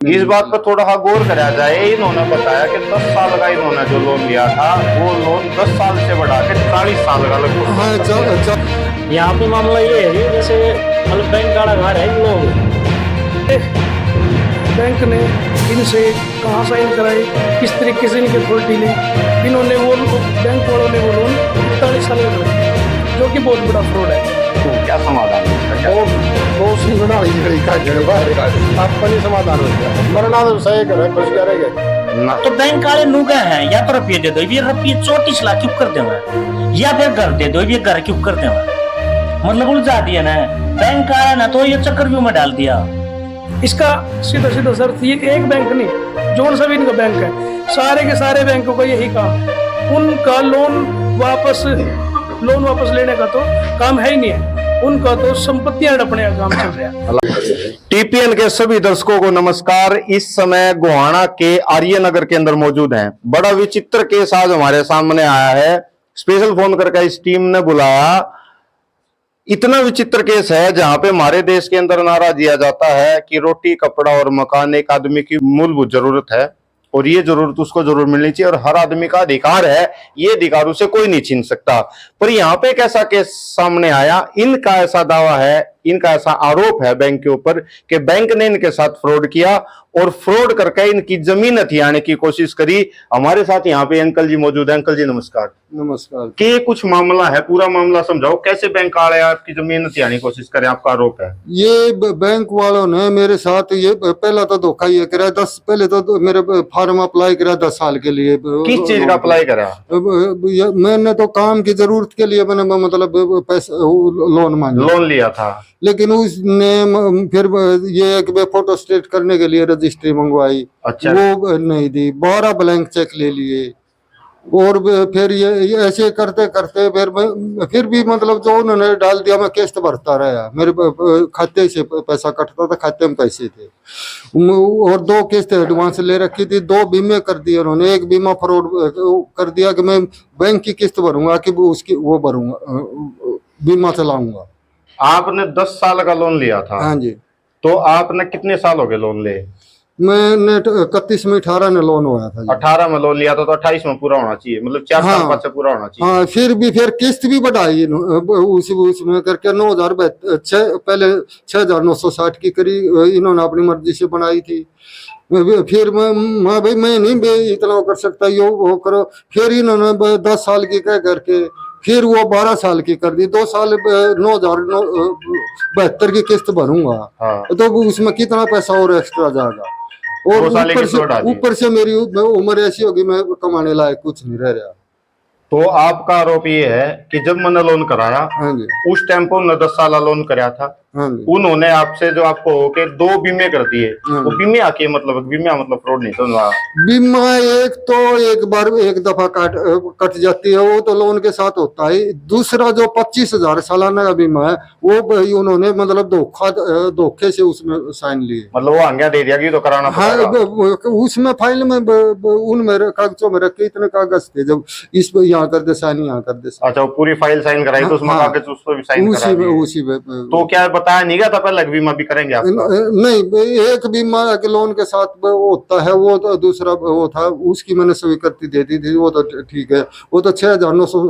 इस बात पर थोड़ा सा गौर करा जाए। इन्होंने बताया कि 10 साल का इन्होंने जो लोन लिया था वो लोन 10 साल से बढ़ा के 40 साल का लगभग। हाँ, यहाँ पे मामला ये है जी, जैसे मतलब बैंक का घर है इन लोग, बैंक ने इनसे कहाँ साइन कराई, किस तरीके से इनके अथॉरिटी ने इन्होंने वो बैंक वालों ने वो लोन 41 साल में कराया, जो कि बहुत बड़ा फ्रॉड है। तो क्या समाधान है इसका? वो सिंगड़ा समाधान हो गया, मरना तो सही करे कुछ करेंगे। तो बैंक वाले नुगे हैं, या तो रुपये दे दो, ये रुपये 34 लाख क्यों कर देंगे, या फिर घर दे दो, ये घर क्यों कर देंगे, मतलब उलझा दिया ना बैंक वाला ना, तो ये चक्रव्यूह में डाल दिया। इसका सीधा सीधा शर्त ये एक बैंक नहीं, जो सभी इनका बैंक है, सारे के सारे बैंकों का यही काम, उनका लोन वापस लेने का तो काम है ही नहीं है, उनका तो संपत्तियां हड़पने का काम चल रहा है। टीपीएन के सभी दर्शकों को नमस्कार। इस समय गोहाना के आर्य नगर के अंदर मौजूद हैं। बड़ा विचित्र केस आज हमारे सामने आया है। स्पेशल फोन करके इस टीम ने बुलाया। इतना विचित्र केस है जहां पे हमारे देश के अंदर नारा दिया जाता है कि रोटी, कपड़ा और मकान एक आदमी की मूलभूत जरूरत है और ये जरूरत उसको जरूर मिलनी चाहिए और हर आदमी का अधिकार है, ये अधिकार उसे कोई नहीं छीन सकता। पर यहाँ पे एक ऐसा केस सामने आया, इनका ऐसा दावा है, इनका ऐसा आरोप है बैंक के ऊपर कि बैंक ने इनके साथ फ्रॉड किया और फ्रॉड करके इनकी जमीन हथियाने की कोशिश करी। हमारे साथ यहाँ पे अंकल जी मौजूद है। अंकल जी नमस्कार। नमस्कार। कि कुछ मामला है, पूरा मामला समझाओ, कैसे बैंक वाले आपकी जमीन हथियाने की कोशिश करें, आपका आरोप है। ये बैंक वालों ने मेरे साथ ये पहला तो धोखा ये करा, पहले तो मेरे फार्म अप्लाई करा 10 साल के लिए। किस चीज का अप्लाई करा? मैंने तो काम की जरूरत के लिए मैंने मतलब पैसा लोन मांगा, लोन लिया था, लेकिन उसने फिर ये एक फोटो स्टेट करने के लिए रजिस्ट्री मंगवाई। अच्छा। वो नहीं दी, 12 ब्लैंक चेक ले लिए और फिर ये ऐसे करते करते फिर भी मतलब जो उन्होंने डाल दिया, मैं किस्त भरता रहा। मेरे खाते से पैसा कटता था, खाते में पैसे थे और 2 किस्त एडवांस ले रखी थी, 2 बीमे कर दिए उन्होंने। एक बीमा फ्रॉड कर दिया कि मैं बैंक की किस्त भरूंगा कि उसकी वो भरूंगा, बीमा चलाऊंगा। आपने 10 साल का लोन लिया था? हाँ जी। तो आपने कितने साल हो गए लोन ले? मैंने 31 में 18 में लोन हुआ था। 18 में लोन लिया था तो 28 में पूरा होना चाहिए, मतलब 4 साल बाद से पूरा होना चाहिए। हाँ, फिर किस्त भी बढ़ाई उसमें करके 9,000 पहले 6,960 की करी, इन्होंने अपनी मर्जी से बनाई थी। फिर मैं भाई मैं नहीं इतना कर सकता, वो करो। फिर इन्होंने 10 साल की कह करके फिर वो 12 साल की कर दी। 2 साल 9,072 की किस्त भरूंगा। हाँ। तो उसमें कितना पैसा और एक्स्ट्रा जाएगा, और ऊपर से मेरी उम्र ऐसी होगी, मैं कमाने लायक कुछ नहीं रह रहा। तो आपका आरोप ये है कि जब मैंने लोन कराया, हाँ जी, उस टाइम पर उन्होंने 10 साल लोन कराया था, हाँ जी, उन्होंने आपसे जो आपको के 2 बीमे कर दिए। हाँ, वो बीमे आके मतलब बीमा मतलब फ्रॉड नहीं था। बीमा एक बार एक दफा कट जाती है, वो तो लोन के साथ होता है। दूसरा जो 25,000 सालाना का बीमा है, वो उन्होंने मतलब धोखे से उसमें साइन लिए, मतलब वो आज्ञा दे दिया कि तो कराना। हाँ, उसमें फाइल में उन मेरे कागजों में रखे इतने कागज थे, जब इस यहाँ कर दे साइन, यहाँ कर दे। अच्छा, वो पूरी फाइल साइन कराई तो उसमें कागज उस पर भी साइन करा दिए। उसी में तो क्या बताया नहीं गया था पहले बीमा भी करेंगे आप? नहीं, एक बीमा के लोन के साथ होता है, वो तो दूसरा वो था, उसकी मैंने स्वीकृति दे दी थी, वो तो ठीक है। वो तो 6,900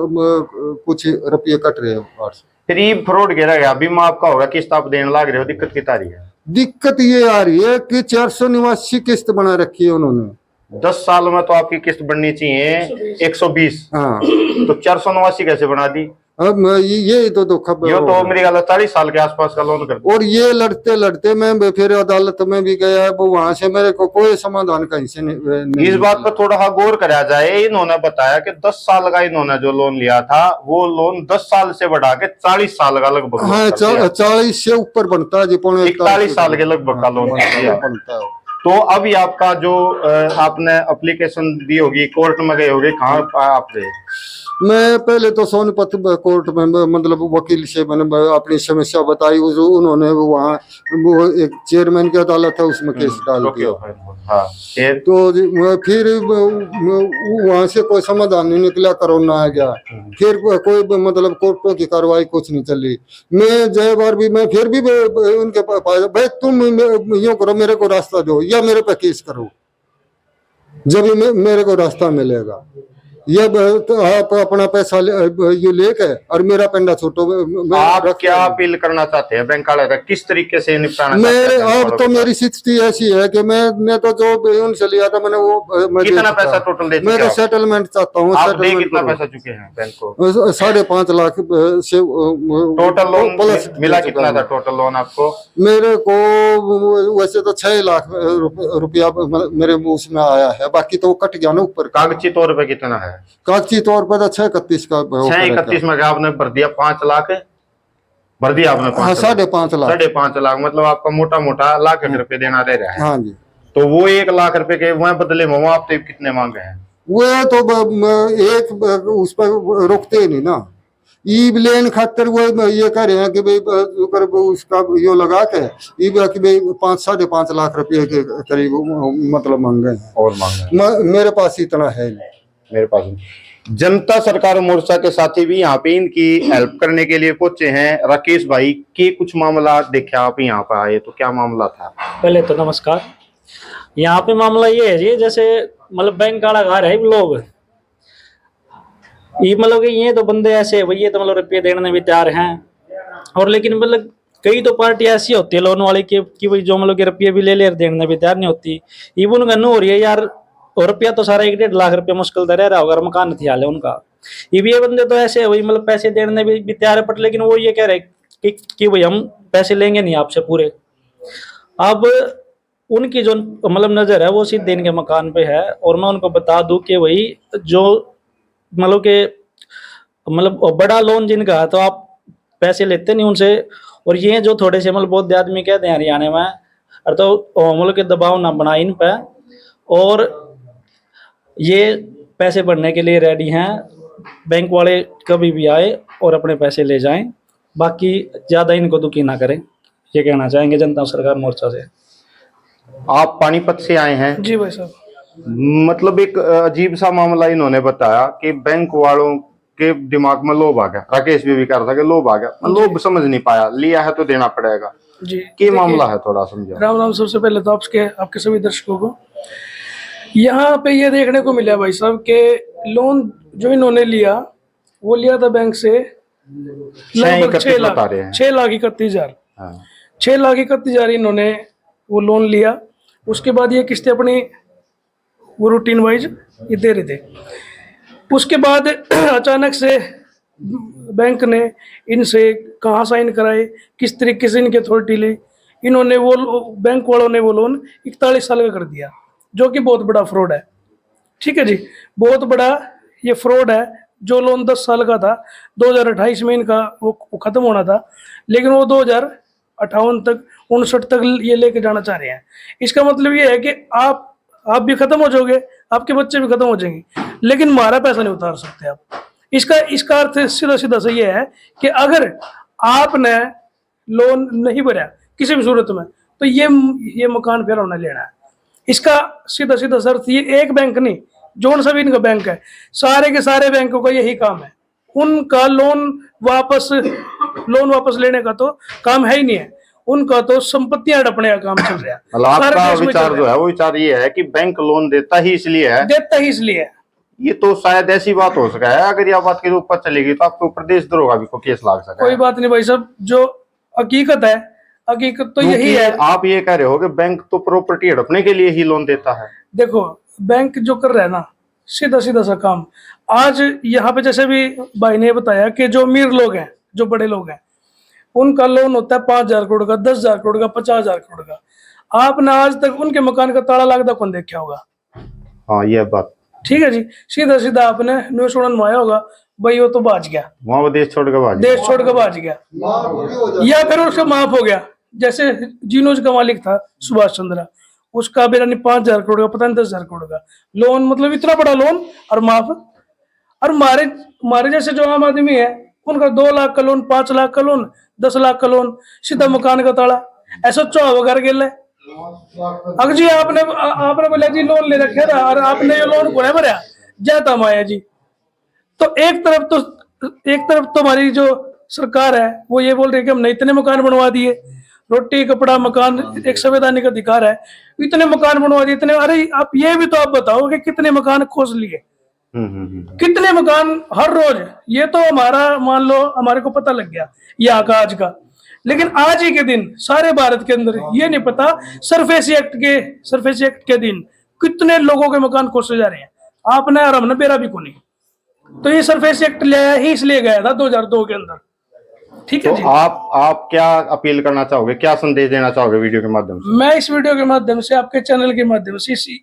कुछ रुपये कट रहे हैं। फिर ये फ्रॉड गिरा गया, बीमा आपका होगा, किस्त आप देने लग रहे हो, दिक्कत कितना आ रही है? दिक्कत ये आ रही है कि 489 किस्त बना रखी है उन्होंने। 10 साल में तो आपकी किस्त बननी चाहिए 120। हाँ, तो 489 कैसे बना दी? अब ये तो धोखा। ये तो मेरी गलत 40 साल के आसपास का लोन कर। और ये लड़ते लड़ते मैं फिर अदालत में भी गया, वो वहां से मेरे को कोई समाधान कहीं से नहीं। इस बात पर थोड़ा सा गौर करा जाए। इन्होंने बताया कि 10 साल का इन्होंने जो लोन लिया था वो लोन 10 साल से बढ़ा के 40 साल का लगभग। हाँ, 40 से ऊपर बनता है जी, 41 साल के लगभग का लोन बनता है। तो अभी आपका जो आपने एप्लीकेशन दी होगी, कोर्ट में गए होगे, कहाँ आप गए? मैं पहले तो सोनीपत कोर्ट में मतलब वकील से मैंने अपनी समस्या बताई, उन्होंने वहाँ वो एक चेयरमैन की अदालत है उसमें केस डाल दिया। हाँ फिर तो फिर वहां से कोई समाधान नहीं निकला, कोरोना आ गया। फिर कोई मतलब कोर्टों की कार्रवाई कुछ नहीं चली। मैं जय बार भी मैं फिर भी उनके पास, भाई तुम यूँ करो, मेरे को रास्ता दो या मेरे पे केस करो, जब मेरे को रास्ता मिलेगा। ये तो आप अपना पैसा ये लेके और मेरा पेंडा छोटो। आप क्या अपील करना चाहते हैं बैंक वाले का, किस तरीके से निपटाना चाहते मेरे हैं? अब तो मेरी स्थिति ऐसी है कि मैं तो जो उनसे लिया था मैंने वो मैं दे कितना चुका। पैसा टोटल दे मैं चुके तो हो? सेटलमेंट चाहता हूँ। आप दे सेटलमेंट कितना करो। पैसा चुके हैं बैंक को? 5.5 लाख से टोटल लोन प्लस मिला कितना था टोटल लोन आपको? मेरे को वैसे तो 6 लाख रुपया मेरे मुंह में आया है, बाकी तो वो कट गया ना ऊपर। कागजी तौर पे कितना है? कागजी तौर पर तो 631 का 631 में आपने भर दिया 5 लाख भर दिया आपने? हाँ 5.5 लाख। 5.5 लाख मतलब आपका मोटा मोटा लाख एक रुपए देना रह रहा है। हाँ जी। तो वो 1 लाख रुपए के वह बदले में वो आपसे कितने मांगे हैं? वो तो एक उस पर रुकते ही नहीं ना। ई लेन खातर वो ये कह रहे हैं कि भाई अगर उसका यो लगा के ई कि भाई 5.5 लाख रुपए के करीब मतलब मांगे हैं। और मांगे मेरे पास इतना है नहीं। मेरे पास नहीं। जनता सरकार मोर्चा के साथी भी यहाँ पे इनकी हेल्प करने के लिए पहुंचे हैं। राकेश भाई के कुछ मामला देखे आप यहाँ पे आए तो क्या मामला था? पहले तो नमस्कार। यहाँ पे मामला ये है जी, जैसे मतलब बैंक वाला घर है लोग, ये मतलब कि ये तो बंदे ऐसे भैया तो मतलब रुपये देने में तैयार हैं, और लेकिन मतलब कई तो पार्टी ऐसी होती है लोन वाली कि भाई जो मतलब कि रुपये भी ले देने में तैयार नहीं होती। इवन गन्नू हो रही है यार, और रुपया तो सारा 1-1.5 लाख रुपया मुश्किल तो रह रहा होगा, मकान थी हाल है उनका। ये भी ये बंदे तो ऐसे वही मतलब पैसे देने भी तैयार है, बट लेकिन वो ये कह रहे कि भाई हम पैसे लेंगे नहीं आपसे पूरे। अब उनकी जो मतलब नजर है वो सीधे इनके मकान पे है, और मैं उनको बता दूं कि वही जो मतलब के मतलब बड़ा लोन जिनका है तो आप पैसे लेते नहीं उनसे, और ये जो थोड़े से मतलब बहुत आदमी कहते हैं हरियाणा में, और तो मतलब के दबाव ना बनाए इन पे, और ये पैसे भरने के लिए रेडी हैं। बैंक वाले कभी भी आए और अपने पैसे ले जाएं, बाकी ज़्यादा इनको दुखी ना करें, ये कहना चाहेंगे जनता सरकार मोर्चा से। आप पानीपत से आए हैं? जी भाई साहब। मतलब एक अजीब सा मामला इन्होंने बताया कि बैंक वालों के दिमाग में लोभ आ गया। राकेश भी कह रहा था कि लोभ आ गया, लोभ समझ नहीं पाया, लिया है तो देना पड़ेगा। जी क्या मामला है थोड़ा समझो। राम राम। सबसे पहले तो आपके सभी दर्शकों को यहाँ पे ये देखने को मिला भाई साहब के लोन जो इन्होंने लिया वो लिया था बैंक से लगभग 6 लाख 31,000। 6 लाख 31,000 इन्होंने वो लोन लिया। उसके बाद ये किस्तें अपनी वो रूटीन वाइज ये दे रहे थे। उसके बाद अचानक से बैंक ने इनसे कहाँ साइन कराए, किस तरीके से इनकी अथॉरिटी ली, इन्होंने वो बैंक वालों ने वो लोन 41 साल का कर दिया, जो कि बहुत बड़ा फ्रॉड है। ठीक है जी, बहुत बड़ा ये फ्रॉड है। जो लोन 10 साल का था 2028 में इनका वो खत्म होना था, लेकिन वो 2058 तक 59 तक ये लेके जाना चाह रहे हैं। इसका मतलब ये है कि आप भी खत्म हो जाओगे, आपके बच्चे भी खत्म हो जाएंगे, लेकिन हमारा पैसा नहीं उतार सकते आप। इसका अर्थ सीधा सीधा सा ये है कि अगर आपने लोन नहीं भरा किसी भी सूरत में तो ये मकान फिर उन्हें लेना है। इसका सीधा सीधा अर्थ ये एक बैंक नहीं, जोन सभी इनका बैंक है, सारे के सारे बैंकों का यही काम है। उनका लोन वापस लेने का तो काम है ही नहीं है, उनका तो संपत्तियां हड़पने का काम चल रहा है। आपका विचार जो है वो विचार ये है कि बैंक लोन देता ही इसलिए है। ये तो शायद ऐसी बात हो सका है, अगर यह बात के ऊपर चलेगी तो आपके ऊपर देशद्रोह का भी केस लाग सका है। कोई बात नहीं भाई साहब, जो हकीकत है, हकीकत तो यही है। आप ये कह रहे हो कि बैंक तो प्रॉपर्टी हड़पने के लिए ही लोन देता है। देखो बैंक जो कर रहा है ना, सीधा सा काम। आज यहाँ पे जैसे भी भाई ने बताया कि जो अमीर लोग हैं, जो बड़े लोग हैं, उनका लोन होता है 5,000 करोड़ का, 10,000 करोड़ का, 50,000 करोड़ का। आपने आज तक उनके मकान का ताला लगता कौन देखा होगा? हाँ ये बात ठीक है जी। सीधा आपने न्यूज़ सुनन में आया होगा भाई वो तो भाज गया, वहां वो देश छोड़ के भाज गया, या फिर उसका माफ हो गया। जैसे जीनोज का मालिक था सुभाष चंद्रा, उसका भी 5,000 करोड़ का, पता नहीं 10,000 करोड़ का लोन, मतलब इतना बड़ा लोन और माफ। और हमारे हमारे जैसे जो आम आदमी है उनका 2 लाख का लोन, 5 लाख का लोन, 10 लाख का लोन, सीधा मकान का ताला, ऐसा चौव कर गेल है। अगर जी आपने बोला जी लोन ले रखे था और आपने ये लोन को भरा जाता माया जी, तो एक तरफ तो हमारी जो सरकार है वो ये बोल रही है कि हमने इतने मकान बनवा दिए, रोटी कपड़ा मकान एक संवैधानिक अधिकार है, इतने मकान बनवा दिए इतने। अरे आप ये भी तो आप बताओ कि कितने मकान खोज लिए, कितने मकान हर रोज। ये तो हमारा मान लो हमारे को पता लग गया यहाँ का आज का, लेकिन आज ही के दिन सारे भारत के अंदर ये नहीं पता सरफेसी एक्ट के दिन कितने लोगों के मकान खोसे जा रहे हैं। आपने और हमने बेरा भी को नहीं। तो ये सरफेसी एक्ट लाया ही इसलिए गया था 2002 के अंदर। ठीक है तो जी। आप क्या अपील करना चाहोगे, क्या संदेश देना चाहोगे वीडियो के माध्यम से? मैं इस वीडियो के माध्यम से आपके चैनल के माध्यम से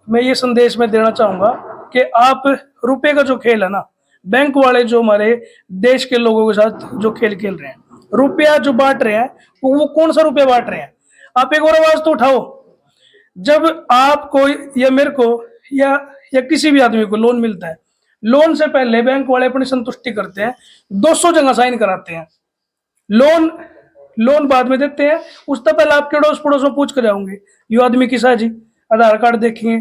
मैं ये संदेश में देना चाहूंगा कि आप रुपए का जो खेल है ना, बैंक वाले जो हमारे देश के लोगों के साथ जो खेल खेल रहे हैं, रुपया जो बांट रहे हैं वो कौन सा रुपया बांट रहे हैं? आप एक और आवाज तो उठाओ। जब आपको या मेरे को या किसी भी आदमी को लोन मिलता है, लोन से पहले बैंक वाले अपनी संतुष्टि करते हैं, 200 जगह साइन कराते हैं। लोन बाद में देते हैं, उससे पहले आपके अड़ोस पड़ोस में पूछ कर जाओगे ये आदमी किसा है जी, आधार कार्ड देखेंगे,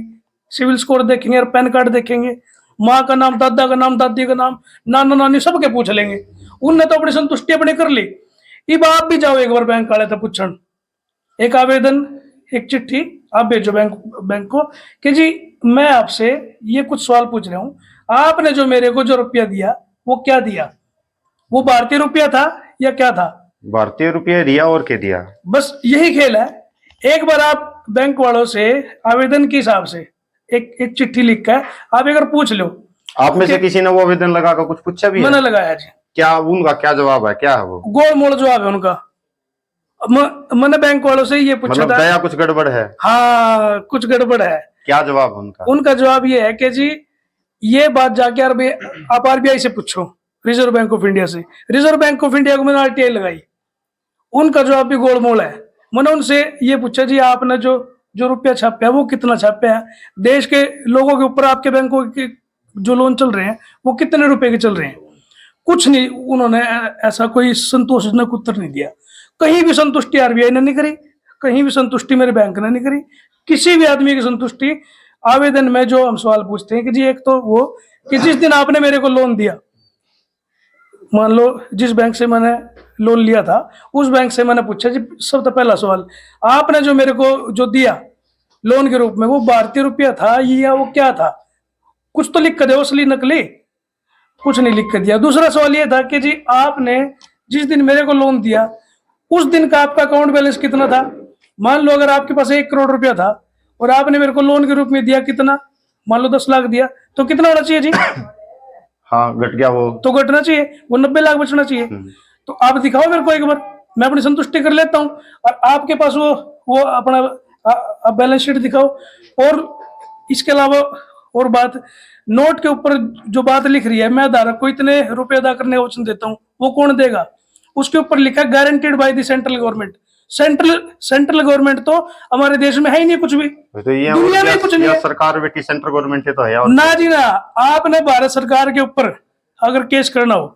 सिविल स्कोर देखेंगे और पैन कार्ड देखेंगे, माँ का नाम, दादा का नाम, दादी का नाम, नाना नानी सबके पूछ लेंगे। उनने तो अपनी संतुष्टि अपनी कर ली। अब आप भी जाओ एक बार बैंक वाले तो पूछन, एक आवेदन, एक चिट्ठी आप भेजो बैंक को कि जी मैं आपसे ये कुछ सवाल पूछ रहा हूँ, आपने जो मेरे को जो रुपया दिया वो क्या दिया, वो भारतीय रुपया था या क्या था? भारतीय रुपया दिया और क्या दिया? बस यही खेल है। एक बार आप बैंक वालों से आवेदन के हिसाब से एक चिट्ठी लिख कर आप एक बार पूछ लो। आप में से किसी ने वो आवेदन लगाकर कुछ पूछा भी है? मैंने लगाया जी। क्या उनका क्या जवाब है, क्या है वो? गोलमोल जवाब है उनका। मैंने बैंक वालों से ये पूछा मतलब था, दया कुछ गड़बड़ है? हाँ कुछ गड़बड़ है। क्या जवाब उनका? उनका जवाब ये है कि जी ये बात जाके आप आरबीआई से पूछो, रिजर्व बैंक ऑफ इंडिया से। रिजर्व बैंक ऑफ इंडिया को मैंने आरटीआई लगाई, उनका जवाब भी गोलमोल है। मैंने उनसे ये पूछा जी आपने जो रुपया छापा है वो कितना छापा है, देश के लोगों के ऊपर आपके बैंकों के जो लोन चल रहे हैं वो कितने रुपए के चल रहे हैं? कुछ नहीं, उन्होंने ऐसा कोई संतोषजनक उत्तर नहीं दिया। कहीं भी संतुष्टि आरबीआई ने नहीं करी, कहीं भी संतुष्टि मेरे बैंक ने नहीं करी, किसी भी आदमी की संतुष्टि। आवेदन में जो हम सवाल पूछते हैं कि जी एक तो वो कि जिस दिन आपने मेरे को लोन दिया, मान लो जिस बैंक से मैंने लोन लिया था उस बैंक से मैंने पूछा जी सबसे पहला सवाल, आपने जो मेरे को जो दिया लोन के रूप में वो भारतीय रुपया था या वो क्या था? कुछ तो लिख कर दे, असली नकली कुछ नहीं लिख कर दिया। दूसरा सवाल ये था कि जी आपने जिस दिन मेरे को लोन दिया उस दिन का आपका अकाउंट बैलेंस कितना था? मान लो अगर आपके पास 1 करोड़ रुपया था और आपने मेरे को लोन के रूप में दिया कितना, मान लो 10 लाख दिया, तो कितना होना चाहिए जी? हाँ घट गया वो तो घटना चाहिए, वो 90 लाख बचना चाहिए। तो आप दिखाओ मेरे को एक बार, मैं अपनी संतुष्टि कर लेता हूँ। और आपके पास वो अपना बैलेंस शीट दिखाओ। और इसके अलावा और बात, नोट के ऊपर जो बात लिख रही है मैं धारक को इतने रुपए अदा करने का ऑप्शन देता हूँ, वो कौन देगा? उसके ऊपर लिखा guaranteed by the central government. Central government तो हमारे देश में है ही नहीं कुछ भी, तो ये दुनिया में कुछ नहीं है। सरकार बेटी सेंट्रल गवर्नमेंट है तो है और ना जी ना। आपने भारत सरकार के ऊपर अगर केस करना हो,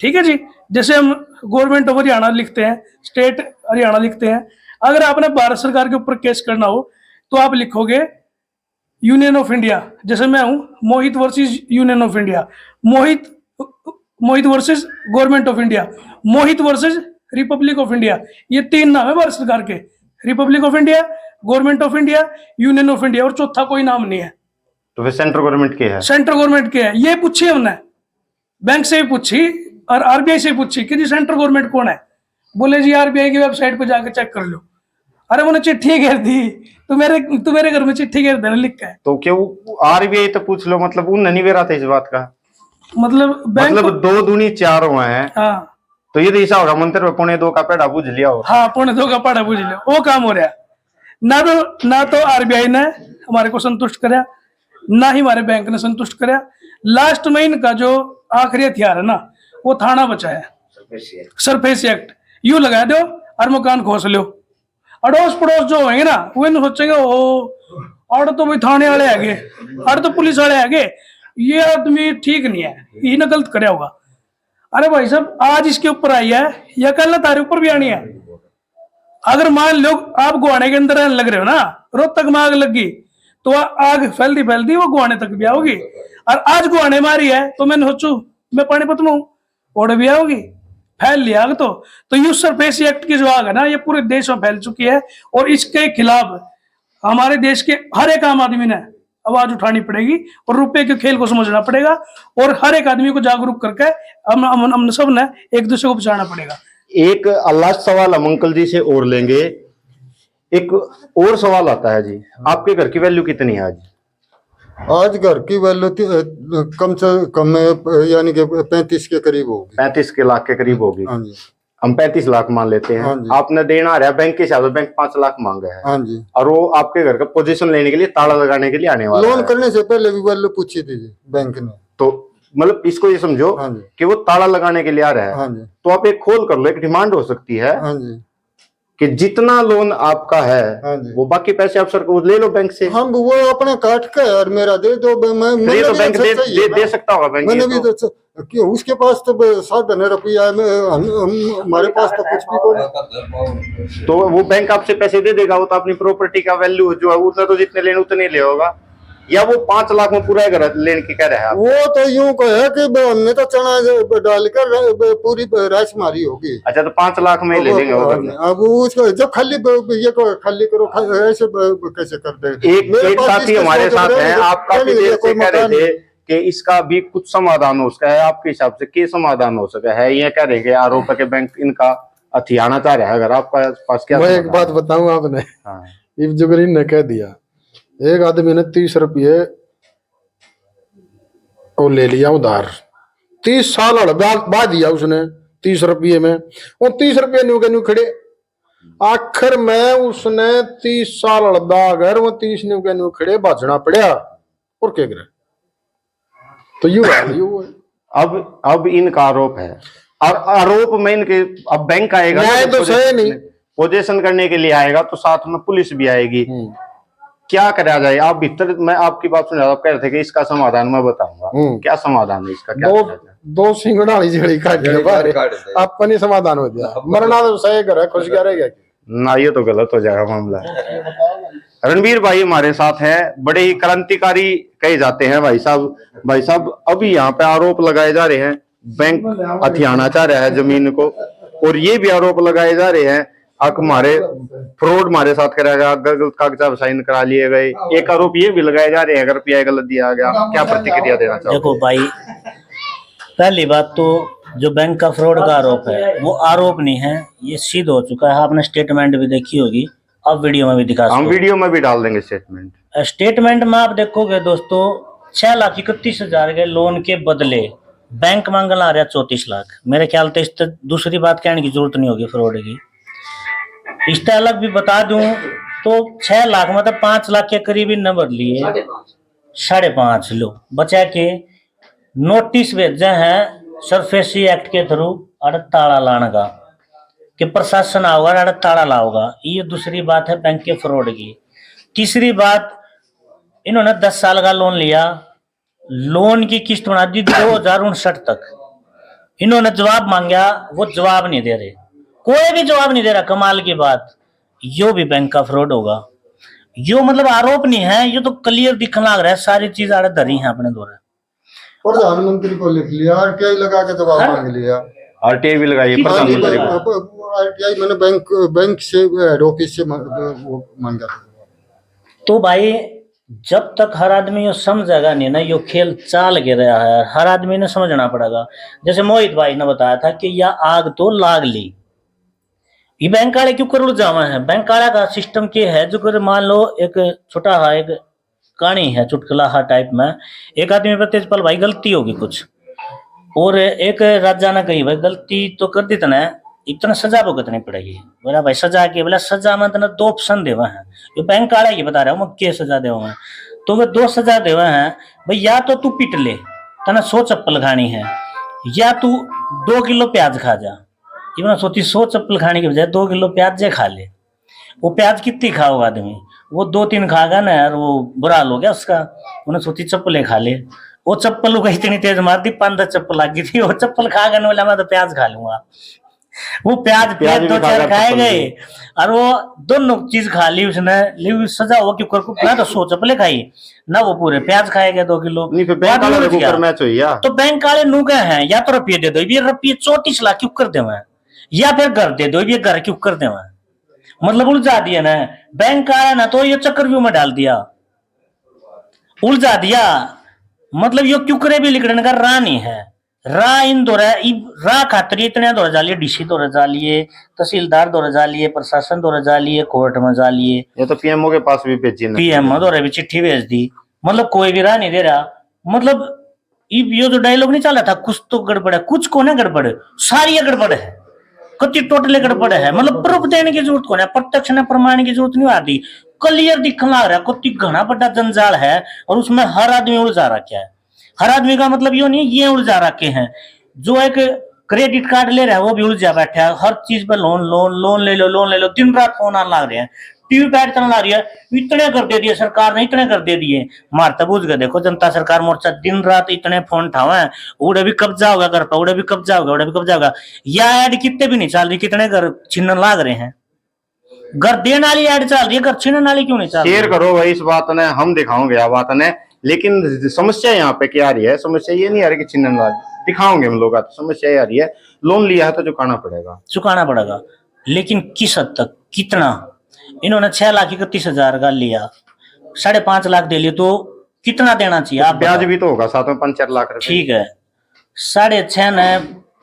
ठीक है जी, जैसे हम गवर्नमेंट ऑफ हरियाणा लिखते हैं, स्टेट हरियाणा लिखते हैं, अगर आपने भारत सरकार के ऊपर केस करना हो तो आप लिखोगे यूनियन ऑफ इंडिया। जैसे मैं हूं Mohit versus union of India, Mohit versus government of India, Mohit versus republic of India. ये 3 नाम है भारत सरकार के, republic of India, government of India, union of India, और चौथा कोई नाम नहीं है। तो फिर सेंट्रल गवर्नमेंट के है? सेंट्रल गवर्नमेंट के है। ये पूछी हमने बैंक से भी पूछी और आरबीआई से पूछी कि जी सेंट्रल गवर्नमेंट कौन है? बोले जी आरबीआई की वेबसाइट पे जाकर चेक कर लो। अरे मैंने चिट्ठी घेर दी, तू मेरे घर में चिट्ठी घेर देना लिख है। तो क्यों आरबीआई तो पूछ लो, मतलब उन नहीं बेरा था इस बात का? मतलब बैंक, मतलब 2 दूनी 4 हुए हैं। हाँ तो ये तो ऐसा होगा मंत्र में 2.25 का पेड़ा बुझ लिया हो। हाँ 2.25 का पाड़ा बुझ लिया, वो काम हो रहा। ना तो आरबीआई ने हमारे को संतुष्ट कराया, ना ही हमारे बैंक ने संतुष्ट कराया। लास्ट में इनका जो आखिरी हथियार है ना वो थाना बचा है, सरफेस एक्ट। यू लगा दो और मकान खोस लो। अड़ोस पड़ोस जो होंगे ना वो इन सोचेंगे ओ और तो भाई थाने वाले आगे, और तो पुलिस वाले आगे, ये आदमी ठीक नहीं है, ये ना गलत करे होगा। अरे भाई साहब, आज इसके ऊपर आई है या कल ना तारे ऊपर भी आनी है। अगर मान लो आप गुआने के अंदर लग रहे हो ना, रोहतक में आग लगी तो आग फैलती फैलती वो गुआने तक भी आओगी। और आज गुआने मारी है तो मैंने सोचू मैं पानीपत में हूं, और भी आओगी, फैल लिया आग। तो यूज सरफेस एक्ट की जो आग है ना, ये पूरे देश में फैल चुकी है। और इसके खिलाफ हमारे देश के हर एक आम आदमी ने आवाज उठानी पड़ेगी और रुपए के खेल को समझना पड़ेगा। और हर एक आदमी को जागरूक करके हम सब ने एक दूसरे को बचाना पड़ेगा। एक लास्ट सवाल हम अंकल जी से और लेंगे। एक और सवाल आता है जी, आपके घर की वैल्यू कितनी है आज? आज घर की वैल्यू कम से कम यानी कि 35 के करीब होगी। 35 के लाख के करीब होगी। हाँ जी। हम 35 लाख मान लेते हैं। हाँ जी। आपने देना आ रहा है बैंक के हिसाब से, बैंक 5 लाख मांगा है। हाँ जी। और वो आपके घर का पोजीशन लेने के लिए, ताला लगाने के लिए आने वाला लोन है। करने से पहले भी वैल्यू पूछी थी जी बैंक ने। तो मतलब इसको ये समझो हाँ जी। कि वो ताला लगाने के लिए आ रहा है। हाँ जी। तो आप एक खोल कर लो, एक डिमांड हो सकती है हाँ जी। कि जितना लोन आपका है हाँ जी। वो बाकी पैसे आप सर को ले लो बैंक से। हम वो अपने काट के और मेरा दे दो। ये तो बैंक दे सकता होगा बैंक। मैंने भी तो कि उसके पास तो साधन है रुपया, हमारे पास तो कुछ भी नहीं। तो वो बैंक आपसे पैसे दे देगा, वो तो अपनी प्रॉपर्टी का वैल्यू जो है उतना तो जितने लेने उतने ले होगा। या वो 5 लाख में पूरा घर लेने की कह रहा है आप? वो तो यूं कहे कि हमने तो चना डालकर पूरी राइस मारी होगी। अच्छा, तो 5 लाख में ले लेंगे वो घर। अब उसको जब खाली ये को खाली करो, ऐसे कैसे कर दे। एक साथी हमारे साथ हैं, आप काफी देर से कह रहे थे कि इसका भी कुछ समाधान हो सकता है। आपके हिसाब से क्या समाधान हो सकता है? ये कह रहे हैं आरोप है कि बैंक इनका हथियाना चाह रहा है। अगर आपका पास क्या? मैं एक बात बताऊं आपने, हाँ। इफ जुगरीन ने कह दिया, एक आदमी ने 30 रुपये और ले लिया उधार, 30 साल बाद दिया उसने 30 रुपये में, वो 30 रुपये न्यू के न्यू खड़े। आखिर में उसने 30 साल अगर वो 30 न्यू के न्यू खड़े बाजना पड़ा और क्या करे। तो यू अब इनका आरोप है, और आरोप में इनके अब बैंक आएगा तो सही नहीं, पोजीशन करने के लिए आएगा, तो साथ में पुलिस भी आएगी। क्या करा जाए? आप भीतर, मैं आपकी बात सुन रहा, आप कह रहे थे कि इसका समाधान मैं बताऊंगा। क्या समाधान है इसका? क्या दो सिंगड़ा जड़ी काट के बाहर आपका नहीं समाधान हो गया, मरना तो सही कर, खुश क्या रहेगा ना? ये तो गलत हो जाएगा मामला। रणवीर भाई हमारे साथ हैं, बड़े ही क्रांतिकारी कहे जाते हैं भाई साहब। भाई साहब, अभी यहाँ पे आरोप लगाए जा रहे हैं बैंक हथियाना चाह रहा है जमीन को, और ये भी आरोप लगाए जा रहे हैं हमारे फ्रॉड हमारे साथ कराया गया, गलत कागजात साइन करा लिए गए। एक आरोप ये भी लगाए जा रहे हैं अगर रुपया गलत दिया गया। क्या प्रतिक्रिया देना चाहोगे? देखो भाई, पहली बात तो जो बैंक का फ्रॉड का आरोप है वो आरोप नहीं है, ये सिद्ध हो चुका है। आपने स्टेटमेंट भी देखी होगी, अब वीडियो में भी दिखा सकते। हम वीडियो में भी डाल देंगे स्टेटमेंट। स्टेटमेंट में आप देखोगे दोस्तों, 6,31,000 के लोन के बदले बैंक मांगना आ रहा है 34 लाख। मेरे ख्याल से इस दूसरी बात कहने की जरूरत नहीं होगी फ्रॉड की। इससे अलग भी बता दूं तो 6 लाख मतलब 5 लाख के करीब इन नंबर लिए, 5.5 लो बचा के नोटिस भेजे हैं सरफेसी एक्ट के थ्रू ताला लाने का, कि प्रशासन आओगा ताला लाओगा। ये दूसरी बात है बैंक के फ्रॉड की। तीसरी बात, इन्होंने 10 साल का लोन लिया, लोन की किस्त बना दी 2059 तक। इन्होंने जवाब मांगा, वो जवाब नहीं दे रहे, कोई भी जवाब नहीं दे रहा। कमाल की बात, यो भी बैंक का फ्रॉड होगा। यो मतलब आरोप नहीं है, ये तो क्लियर दिखने लग रहा है, सारी चीज आड़े धरी है अपने द्वारा। प्रधानमंत्री को लिख लिया, आरटीआई लगा के जवाब मांग लिया। आरटीआई भी लगाई प्रधानमंत्री को। आरटीआई मैंने बैंक से हेड ऑफिस से वो मांगा। तो भाई जब तक हर आदमी ये समझेगा नहीं ना, यो खेल चाल के रहा है, हर आदमी ने समझना पड़ेगा। जैसे मोहित भाई ने बताया था कि यह आग तो लाग ली, ये बैंक वाले क्यों कर जावा है? बैंक वाला का सिस्टम क्या है, जो कर मान लो एक छोटा हा एक कहानी है चुटकुला हा टाइप में, एक आदमी पर तेजपाल भाई गलती होगी कुछ, और एक राजा ने कही भाई गलती तो कर दी तने, इतना सजा भुगतनी पड़ेगी। बोला भाई सजा के, बोला सजा में तना 2 ऑप्शन देवा है, ये बैंक वाला ही बता रहा हूँ मैं क्या सजा देवा है। तो वे 2 सजा देवा है भाई, या तो तू पिट ले तना 100 चप्पल खानी है, या तू 2 किलो प्याज खा जा। इतना सोची 100 चप्पल खाने के बजाय 2 किलो प्याज जे खा ले। वो प्याज कितनी खाओगा आदमी, वो 2-3 खागा ना यार, वो बुरा हाल हो गया उसका। उन्हें सोची चप्पलें खा ले, वो चप्पल को इतनी तेज मार दी, 5-10 चप्पल लगी थी। वो चप्पल खा गए बोला मैं तो प्याज खा लूंगा। वो प्याज प्याज भी दो खा चार गया, खाए चप्पल गए भी। और वो दोनों चीज खा ली उसने। ली सजा हुआ क्यों कर, मैं तो 100 चप्पलें खाई ना, वो पूरे प्याज खाए गए 2 किलो। नहीं फिर बैंक बाद में वाले उलझ को गया। कर मैच हुई या तो बैंक वाले नू गए हैं या तो रुपये दे दो, ये रुपये 34 लाख क्यों कर दे मैं, या फिर घर दे दो, ये घर क्यों कर दे मैं। मतलब उलझा दिया ना बैंक आया ना, तो ये चक्रव्यूह में डाल दिया, उलझा दिया। मतलब ये क्यों करे भी लिखने का रा नहीं है। रा इन दौरा रा खातर इतने दौरा जा लिए, डीसी दौरा जा लिए, तहसीलदार दौरा जा लिए, प्रशासन दौरा जा लिए, कोर्ट में जा लिए, ये तो पीएमओ के पास भी भेजी ना। पीएम दौरे भी चिट्ठी भेज दी। मतलब कोई भी राह नहीं दे रहा। मतलब ये जो डायलॉग नहीं चला था, कुछ तो गड़बड़ है, कुछ को ना गड़बड़ है, सारी गड़बड़ है, कति टोटली गड़बड़ है। मतलब प्रूफ देने की जरूरत कौन है, प्रत्यक्ष ने प्रमाण की जरूरत नहीं आती। क्लियर दिखने लग रहा है कति घना बड़ा जंजाल है, और उसमें हर आदमी उलझा रखा है। हर आदमी का मतलब ये नहीं ये उलझा रखे हैं, जो एक क्रेडिट कार्ड ले रहा है वो भी उलझा बैठा है। हर चीज पर लोन लोन लोन ले लो, लोन ले लो, दिन रात फोन आने लग रहे हैं, टीवी पैड चलने लग रही है। इतने कर दे दिए सरकार ने, इतने कर दे दिए। मारता बूझ गए देखो जनता सरकार मोर्चा दिन रात इतने फोन उठावे हैं, उड़े भी कब्जा होगा घर पर, उड़े भी कब्जा होगा, उड़े भी कब्जा होगा। या ऐड कितने भी नहीं चल रही, कितने घर छीनने लाग रहे हैं। घर देने वाली ऐड चल रही है, घर छीनने वाली क्यों नहीं चल रही? शेयर करो भाई इस बात ने, हम दिखाओगे आ बात ने। लेकिन समस्या यहाँ पे क्या आ रही है, समस्या ये नहीं आ रही कि चिन्हन वाली दिखाओगे हम लोग, तो समस्या ये आ रही है लोन लिया है तो चुकाना पड़ेगा। चुकाना पड़ेगा, लेकिन किस हद तक, कितना? इन्होंने 6,31,000 का लिया, 5.5 लाख दे लिए, तो कितना देना चाहिए आप ब्याज बताओ? भी तो होगा साथ में 5-4 लाख रुपए। ठीक है, 6.5 ने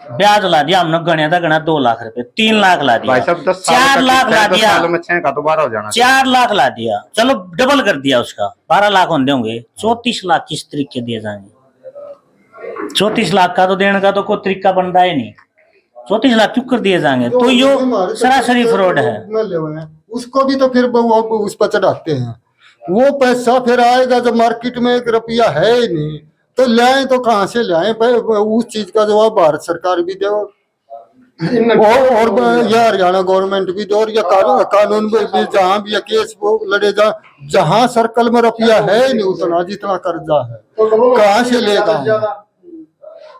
ब्याज ला दिया हमने, गणिया था गणा 2 लाख रुपए, 3 लाख ला दिया, भाई साहब 10 4 लाख ला दिया, सालों में 6 का तो 12 हो जाना। 4 लाख ला दिया, चलो डबल कर दिया उसका, 12 लाख होंगे होंगे, 34 लाख किस तरीके दिए जाएंगे? 34 लाख का तो देने का तो कोई तरीका बनता है नहीं, 34 लाख क्यों कर दिए जाएंगे? तो यो सरासरी फ्रॉड है। उसको भी तो फिर वो उस पर चढ़ाते हैं। वो पैसा फिर आएगा जब मार्केट में 1 रुपया है ही नहीं, तो लाए तो कहाँ से लाए? उस चीज का जवाब भारत सरकार भी दे, और या हरियाणा गवर्नमेंट भी दे, और या कानून भी जहाँ भी केस वो लड़े जा, जहाँ सर्कल में रुपया है ही नहीं उतना जितना कर्जा है, कहाँ से लेगा?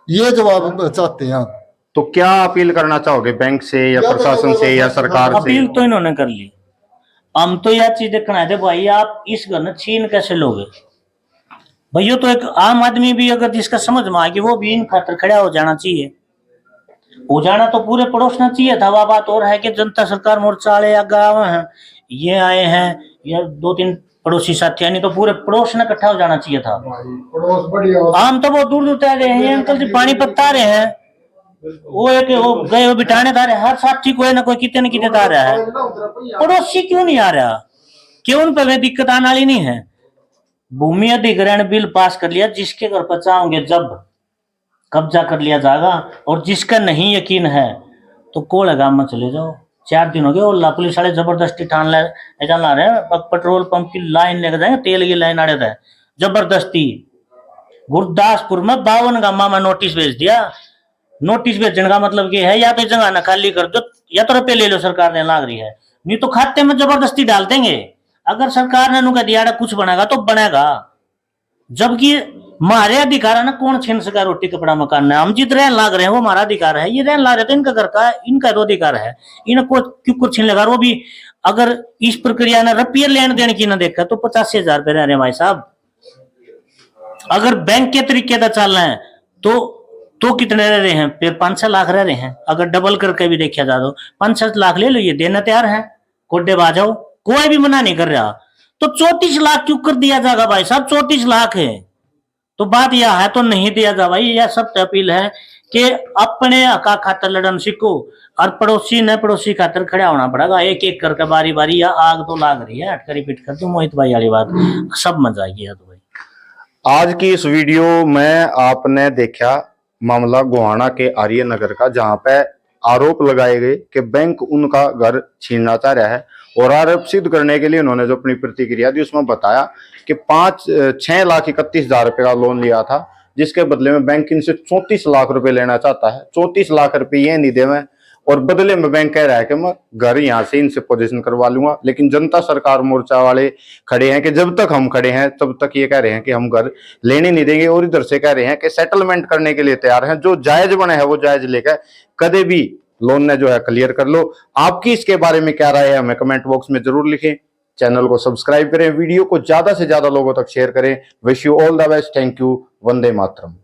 ये जवाब चाहते हैं आप। तो क्या अपील करना चाहोगे बैंक से या प्रशासन से या सरकार से? अपील तो इन्होंने कर ली, हम तो यह चीज देखना है भाई, आप इस घर में छीन कैसे लोगे भैया? तो एक आम आदमी भी अगर जिसका समझ में आ कि वो भी इन खातर खड़ा हो जाना चाहिए, हो जाना तो पूरे पड़ोसना चाहिए था। वह बात और है कि जनता सरकार मोर्चा वाले आगे आए हैं, ये आए हैं, या 2-3 पड़ोसी साथी, नहीं तो पूरे पड़ोस ने इकट्ठा हो जाना चाहिए था। आम तो बहुत दूर दूर तय रहे हैं, अंकल जी पानी पत्ता रहे हैं, वो एक वो गए वो बिठाने था रहे, हर साथी कोई ना कोई कितने न कितने आ रहा है, पड़ोसी क्यों नहीं आ रहा? क्यों उन पर दिक्कत आने वाली नहीं है? भूमि अधिग्रहण बिल पास कर लिया, जिसके घर पर चाहोगे जब कब्जा कर लिया जाएगा, और जिसका नहीं यकीन है तो कोलगाम में चले जाओ। 4 दिन हो गए ओला पुलिस वाले जबरदस्ती ठान ला रहे हैं, पेट्रोल पंप की लाइन लेकर जाएंगे, तेल की लाइन आड़े रहे जबरदस्ती। गुरदासपुर में 52 गामा में नोटिस भेज दिया। नोटिस भेजने का मतलब ये है या तो जगह ना खाली कर दो, या तो रुपये ले लो, सरकार ने लाग रही है, नहीं तो खाते में जबरदस्ती डाल देंगे। अगर सरकार ने कह दिया कुछ बनेगा तो बनेगा, जबकि हमारे अधिकार है ना, कौन छीन सका रोटी कपड़ा मकान है? हम जित रहन लाग रहे हैं वो हमारा अधिकार है, ये रहन लाग रहे तो इनका घर का है, इनका तो अधिकार है, इनको क्यों कुछ छीन लेगा? वो भी अगर इस प्रक्रिया ने रुपये लेन देन की ना देखा तो 85,000 रुपये रह रहे भाई साहब। अगर बैंक के तरीके का चल रहे हैं तो कितने रह रहे हैं? फिर 5-6 लाख रह रहे हैं। अगर डबल करके भी देखा जाए तो 5-7 लाख ले लो, ये देना तैयार है, कोड्डे बाजाओ, कोई भी मना नहीं कर रहा। तो 34 लाख क्यों कर दिया जाएगा भाई साहब? 34 लाख है तो बात यह है तो नहीं दिया जा भाई। यह सत्य अपील है कि अपने हका खातर लड़न सीखो, और पड़ोसी ने पड़ोसी खातर खड़ा होना पड़ेगा, एक एक करके बारी बारी। या आग तो लाग रही है, हटकर रिपीट कर दो मोहित भाई वाली बात, सब मजा आ गया। तो भाई आज की इस वीडियो में आपने देखा मामला गोहाना के आर्य नगर का, जहां पे आरोप लगाए गए कि बैंक उनका घर छीनना चाह रहा है, और आरोप सिद्ध करने के लिए उन्होंने जो अपनी प्रतिक्रिया दी उसमें बताया कि 6,31,000 रुपए का लोन लिया था, जिसके बदले में बैंक इनसे 34 लाख रुपए लेना चाहता है। 34 लाख रुपए ये नहीं देवे, और बदले में बैंक कह रहा है कि मैं घर यहाँ से इनसे पोजीशन करवा लूंगा। लेकिन जनता सरकार मोर्चा वाले खड़े हैं कि जब तक हम खड़े हैं तब तक ये कह रहे हैं कि हम घर लेने नहीं देंगे, और इधर से कह रहे हैं कि सेटलमेंट करने के लिए तैयार हैं। जो जायज बने है वो जायज लेकर कदे भी लोन ने जो है क्लियर कर लो। आपकी इसके बारे में क्या राय है हमें कमेंट बॉक्स में जरूर लिखें। चैनल को सब्सक्राइब करें, वीडियो को ज्यादा से ज्यादा लोगों तक शेयर करें। Wish you all the best, thank you, Vande Mataram.